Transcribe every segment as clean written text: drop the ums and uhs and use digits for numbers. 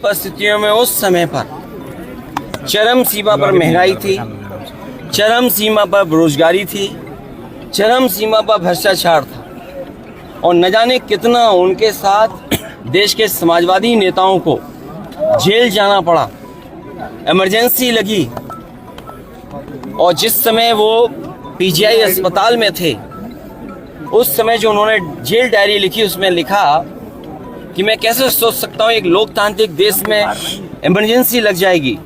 परिस्थितियों में उस समय पर चरम सीमा पर महंगाई थी, चरम सीमा पर बेरोजगारी थी, चरम सीमा पर भ्रष्टाचार था और न जाने कितना उनके साथ देश के समाजवादी नेताओं को जेल जाना पड़ा, इमरजेंसी लगी। और जिस समय वो पीजीआई अस्पताल में थे उस समय जो उन्होंने जेल डायरी लिखी उसमें लिखा कि मैं कैसे सोच सकता हूँ एक लोकतांत्रिक देश में इमरजेंसी लग जाएगी।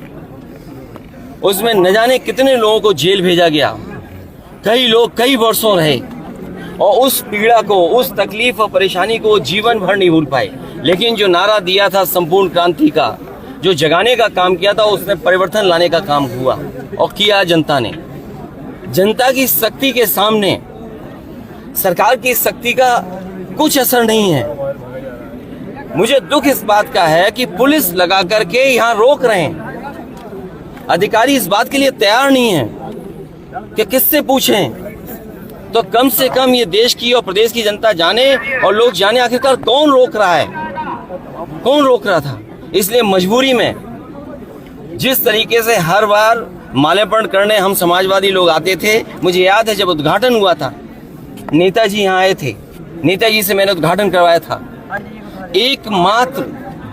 उसमें न जाने कितने लोगों को जेल भेजा गया, कई लोग कई वर्षों रहे और उस पीड़ा को, उस तकलीफ और परेशानी को जीवन भर नहीं भूल पाए। लेकिन जो नारा दिया था संपूर्ण क्रांति का, जो जगाने का काम किया था, उसमें परिवर्तन लाने का काम हुआ और किया जनता ने। जनता की शक्ति के सामने सरकार की शक्ति का कुछ असर नहीं है। मुझे दुख इस बात का है कि पुलिस लगा करके यहाँ रोक रहे हैं, अधिकारी इस बात के लिए तैयार नहीं है कि किससे पूछें। तो कम से कम ये देश की और प्रदेश की जनता जाने और लोग जाने आखिरकार कौन रोक रहा है, कौन रोक रहा था। इसलिए मजबूरी में जिस तरीके से हर बार माल्यार्पण करने हम समाजवादी लोग आते थे, मुझे याद है जब उद्घाटन हुआ था नेताजी यहाँ आए थे, नेताजी से मैंने उद्घाटन करवाया था। एकमात्र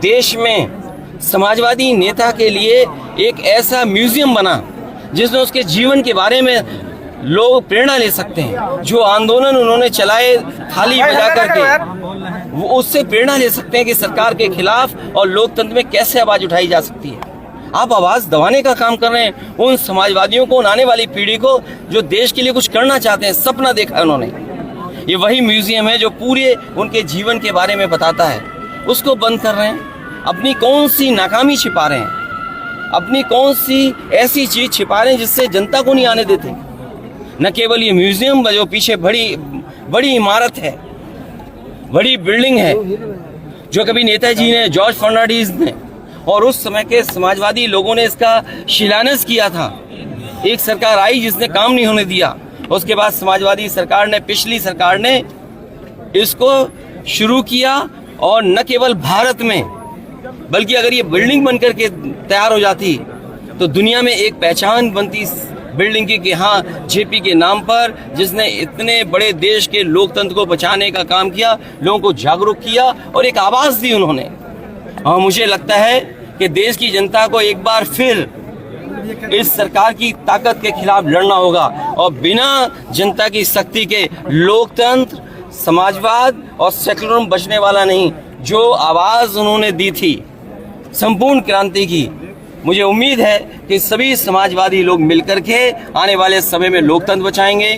देश में समाजवादी नेता के लिए एक ऐसा म्यूजियम बना जिसमें उसके जीवन के बारे में लोग प्रेरणा ले सकते हैं। जो आंदोलन उन्होंने चलाए थाली बजा करके, वो उससे प्रेरणा ले सकते हैं कि सरकार के खिलाफ और लोकतंत्र में कैसे आवाज उठाई जा सकती है। आप आवाज दबाने का काम कर रहे हैं उन समाजवादियों को, उन आने वाली पीढ़ी को जो देश के लिए कुछ करना चाहते हैं, सपना देखा है उन्होंने। ये वही म्यूजियम है जो पूरे उनके जीवन के बारे में बताता है, उसको बंद कर रहे हैं। अपनी कौन सी नाकामी छिपा रहे हैं, अपनी कौन सी ऐसी चीज छिपा रहे हैं जिससे जनता को नहीं आने देते। न केवल ये म्यूजियम जो पीछे बड़ी इमारत है, बड़ी बिल्डिंग है जो कभी नेताजी ने, जॉर्ज फर्नांडिस ने और उस समय के समाजवादी लोगों ने इसका शिलान्यास किया था। एक सरकार आई जिसने काम नहीं होने दिया, उसके बाद समाजवादी सरकार ने, पिछली सरकार ने इसको शुरू किया और न केवल भारत में बल्कि अगर ये बिल्डिंग बनकर के तैयार हो जाती तो दुनिया में एक पहचान बनती बिल्डिंग की कि हाँ, जेपी के नाम पर जिसने इतने बड़े देश के लोकतंत्र को बचाने का काम किया, लोगों को जागरूक किया और एक आवाज दी उन्होंने। और मुझे लगता है कि देश की जनता को एक बार फिर इस सरकार की ताकत के खिलाफ लड़ना होगा और बिना जनता की शक्ति के लोकतंत्र, समाजवाद और सेकुलरिज्म बचने वाला नहीं। जो आवाज उन्होंने दी थी संपूर्ण क्रांति की, मुझे उम्मीद है कि सभी समाजवादी लोग मिलकर के आने वाले समय में लोकतंत्र बचाएंगे,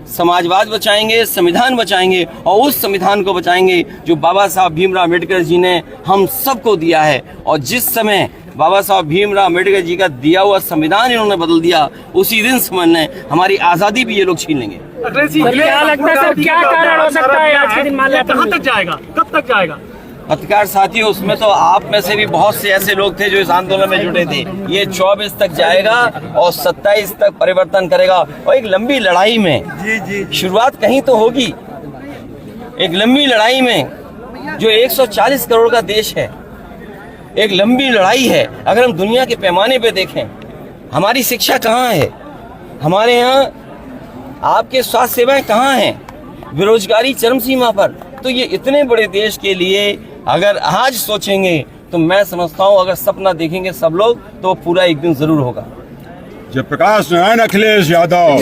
समाजवाद बचाएंगे, संविधान बचाएंगे और उस संविधान को बचाएंगे जो बाबा साहब भीमराव अम्बेडकर जी ने हम सबको दिया है। और जिस समय बाबा साहब भीमराव अम्बेडकर जी का दिया हुआ संविधान इन्होंने बदल दिया, उसी दिन समझने हमारी आज़ादी भी ये लोग छीन लेंगे। क्या लगता है सर, क्या कारण हो सकता है आज के दिन माल्यार्पण कहाँ तक जाएगा, कब तक जाएगा? पत्रकार साथियों, उसमें तो आप में से भी बहुत से ऐसे लोग थे जो इस आंदोलन में जुटे थे। ये 24 तक जाएगा और 27 तक परिवर्तन करेगा और एक लंबी लड़ाई में शुरुआत कहीं तो होगी। एक लंबी लड़ाई में जो 140 करोड़ का देश है, एक लंबी लड़ाई है। अगर हम दुनिया के पैमाने पे देखें, हमारी शिक्षा कहाँ है, हमारे यहाँ आपके स्वास्थ्य सेवाएं कहाँ हैं, बेरोजगारी चरम सीमा पर। तो ये इतने बड़े देश के लिए अगर आज सोचेंगे तो मैं समझता हूँ अगर सपना देखेंगे सब लोग तो पूरा एक दिन जरूर होगा। जयप्रकाश नारायण अखिलेश यादव।